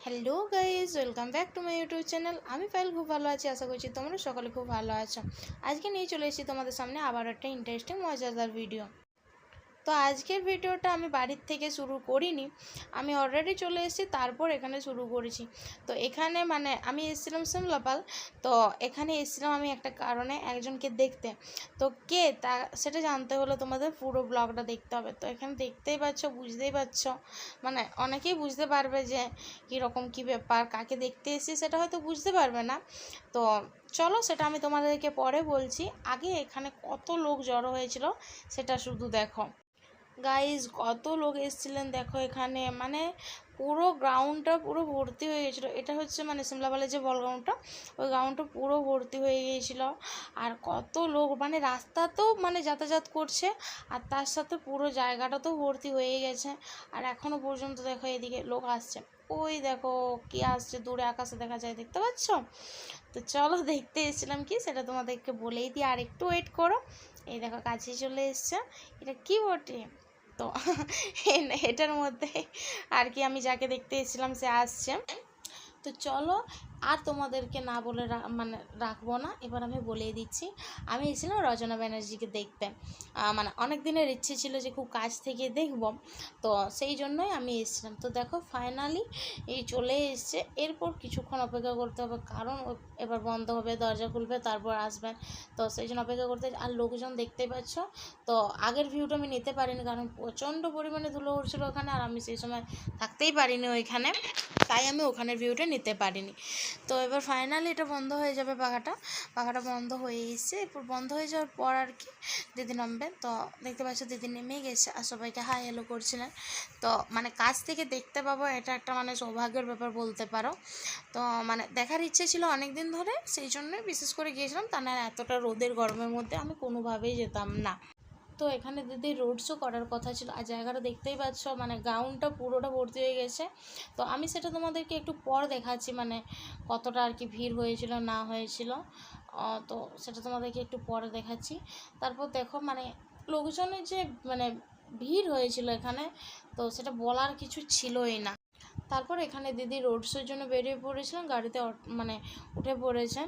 Hello guys, welcome back to my YouTube channel. আমি file খুব ভালো আছি, আশা করছি তোমরা সকলে খুব ভালো আছো। আজকে নিয়ে চলে এসেছি তোমাদের সামনে আবার একটা ইন্টারেস্টিং মজাদার ভিডিও। তো আজকের ভিডিওটা আমি বাড়ির থেকে শুরু করিনি, আমি অলরেডি চলে এসেছি, তারপর এখানে শুরু করেছি। তো এখানে মানে আমি এসেছিলাম সিমলাপাল। তো এখানে এসেছিলাম আমি একটা কারণে, একজনকে দেখতে। তো কে তা সেটা জানতে হলে তোমাদের পুরো ব্লগটা দেখতে হবে। তো এখানে দেখতেই পাচ্ছ, বুঝতেই পারছ, মানে অনেকেই বুঝতে পারবে যে কীরকম কী ব্যাপার, কাকে দেখতে এসেছি সেটা হয়তো বুঝতে পারবে না। তো চলো সেটা আমি তোমাদেরকে পরে বলছি, আগে এখানে কত লোক জড়ো হয়েছিল সেটা শুধু দেখো। গাইজ কত লোক এসেছিলেন দেখো এখানে, মানে পুরো গ্রাউন্ডটা পুরো ভর্তি হয়ে গেছিলো। এটা হচ্ছে মানে সিমলাপালের যে বল গ্রাউন্ডটা, ওই গ্রাউন্ডটা পুরো ভর্তি হয়ে গিয়েছিলো। আর কত লোক, মানে রাস্তা তো মানে যাতায়াত করছে, আর তার সাথে পুরো জায়গাটা তো ভর্তি হয়ে গেছে। আর এখনও পর্যন্ত দেখো এদিকে লোক আসছে, ওই দেখো কি আসছে, দূরে আকাশে দেখা যায়, দেখতে পাচ্ছ? তো চলো দেখতে এসেছিলাম কি সেটা তোমাদেরকে বলেই দিই, আর একটু ওয়েট করো। এই দেখো কাছে চলে এসছে, এটা কি বটে। তো এটার মধ্যে আর কি আমি যাকে দেখতে এসেছিলাম সে আসছে। তো চলো আর তোমাদেরকে না বলে মানে রাখবো না, এবার আমি বলেই দিচ্ছি। আমি এসেছিলাম রচনা ব্যানার্জিকে দেখতে, মানে অনেক দিনের ইচ্ছে ছিল যে খুব কাছ থেকে দেখব, তো সেই জন্যই আমি এসেছিলাম। তো দেখো ফাইনালি এই চলে এসছে। এরপর কিছুক্ষণ অপেক্ষা করতে হবে, কারণ এবার বন্ধ হবে, দরজা খুলবে, তারপর আসবেন। তো সেই জন্য অপেক্ষা করতে, আর লোকজন দেখতেই পাচ্ছ। তো আগের ভিউটা আমি নিতে পারিনি, কারণ প্রচণ্ড পরিমাণে ধুলো উঠছিল ওখানে, আর আমি সেই সময় থাকতেই পারিনি ওইখানে, তাই আমি ওখানের ভিউটা নিতে পারিনি। তো এবার ফাইনালি এটা বন্ধ হয়ে যাবে, পাখাটা বন্ধ হয়ে এসছে। এরপর বন্ধ হয়ে যাওয়ার পর আর কি দিদি নামবে। তো দেখতে পাচ্ছ দিদি নেমে গেছে, আর সবাইকে হাই হ্যালো করছিলেন। তো মানে কাছ থেকে দেখতে পাবো, এটা একটা মানে সৌভাগ্যের ব্যাপার বলতে পারো। তো মানে দেখার ইচ্ছে ছিল অনেক দিন ধরে, সেই জন্যই বিশেষ করে গিয়েছিলাম, তা না এতটা রোদের গরমের মধ্যে আমি কোনোভাবেই যেতাম না। তো এখানে দিদি রোড শো করার কথা ছিল, আর জায়গাটা দেখতেই পাচ্ছ, মানে গ্রাউন্ডটা পুরোটা ভর্তি হয়ে গেছে। তো আমি সেটা তোমাদেরকে একটু পর দেখাচ্ছি, মানে কতটা আর কি ভিড় হয়েছিল না হয়েছিল, তো সেটা তোমাদেরকে একটু পরে দেখাচ্ছি। তারপর দেখো মানে লোকজনের যে মানে ভিড় হয়েছিল এখানে, তো সেটা বলার কিছু ছিলই না। তারপর এখানে দিদি রোড শোর জন্য বেরিয়ে পড়েছিলাম, গাড়িতে মানে উঠে পড়েছেন।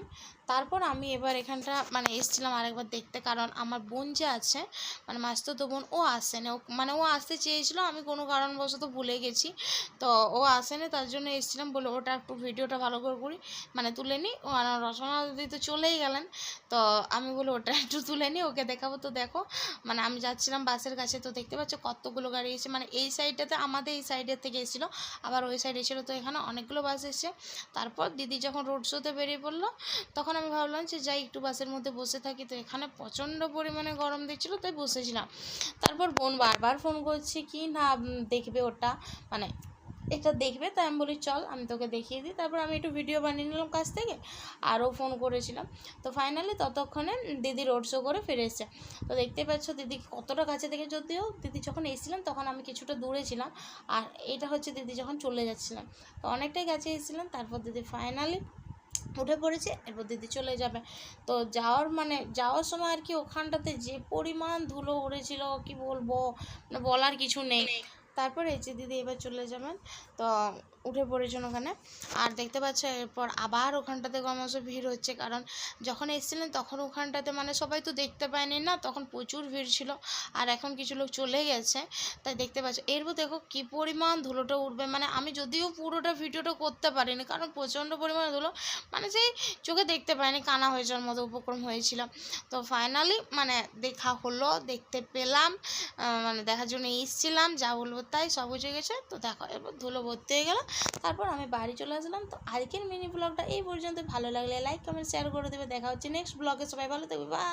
তারপর আমি এবার এখানটা মানে এসেছিলাম আরেকবার দেখতে, কারণ আমার বোন যে আছে, মানে মাসতুতো বোন, ও আসেনি, মানে ও আসতে চেয়েছিলো, আমি কোনো কারণবশত ভুলে গেছি। তো ও আসেনি, তার জন্য এসেছিলাম, বলে ওটা একটু ভিডিওটা ভালো করে করি, মানে তুলে নিই। ও রচনা দিদি তো চলেই গেলেন, তো আমি বলি ওটা একটু তুলে নিই, ওকে দেখাবো। তো দেখো মানে আমি যাচ্ছিলাম বাসের কাছে, তো দেখতে পাচ্ছ কতগুলো গাড়ি এসেছে, মানে এই সাইডটাতে আমাদের এই সাইডের থেকে এসেছিলো, আবার ওই সাইড এসেছিলো। তো এখানে অনেকগুলো বাস এসেছে। তারপর দিদি যখন রোড শোতে বেরিয়ে পড়লো, তখন আমি ভাবলাম যে যাই একটু বাসের মধ্যে বসে থাকি। তো এখানে প্রচণ্ড পরিমাণে গরম দিচ্ছিলো, তাই বসেছিলাম। তারপর বোন বারবার ফোন করছে কি না দেখবে ওটা, মানে এটা দেখবে, তাই আমি বলি চল আমি তোকে দেখিয়ে দিই। তারপর আমি একটু ভিডিও বানিয়ে নিলাম কাছ থেকে, আরও ফোন করেছিলাম। তো ফাইনালি ততক্ষণে দিদি রোড শো করে ফিরে এসছে। তো দেখতে পাচ্ছ দিদি কতটা কাছে থেকে, যদিও দিদি যখন এসেছিলাম তখন আমি কিছুটা দূরে ছিলাম, আর এটা হচ্ছে দিদি যখন চলে যাচ্ছিলাম, তো অনেকটাই কাছে এসেছিলাম। তারপর দিদি ফাইনালি উঠে পড়েছে, এরপর দিদি চলে যাবে। তো যাওয়ার সময় আর কি ওখানটাতে যে পরিমাণ ধুলো উড়েছিল কি বলবো, মানে বলার কিছু নেই। তারপর এই যে দিদি এবার চলে যাবেন, তো উঠে পড়েছেন ওখানে। আর দেখতে পাচ্ছ এরপর আবার ওখানটাতে ক্রমশ ভিড় হচ্ছে, কারণ যখন এসেছিলেন তখন ওখানটাতে মানে সবাই তো দেখতে পায়নি না, তখন প্রচুর ভিড় ছিল। আর এখন কিছু লোক চলে গেছে, তাই দেখতে পাচ্ছ। এরপর দেখো কী পরিমাণ ধুলোটা উঠবে, মানে আমি যদিও পুরোটা ভিডিওটা করতে পারিনি, কারণ প্রচণ্ড পরিমাণে ধুলো, মানে সেই চোখে দেখতে পাইনি, কানা হয়ে যাওয়ার মতো উপক্রম হয়েছিল। তো ফাইনালি মানে দেখা হলো, দেখতে পেলাম, মানে দেখার জন্য এসেছিলাম, যা বলবো তাই সব বুঝে গেছে। তো দেখো এরপর ধুলো ভর্তি হয়ে গেল, তারপর আমি বাড়ি চলে আসলাম। তো আজকের মিনি ব্লগটা এই পর্যন্ত, ভালো লাগলে লাইক কমেন্ট শেয়ার করে দেবে। দেখা হচ্ছে নেক্সট ব্লগে, সবাই ভালো থাকবে, বাই।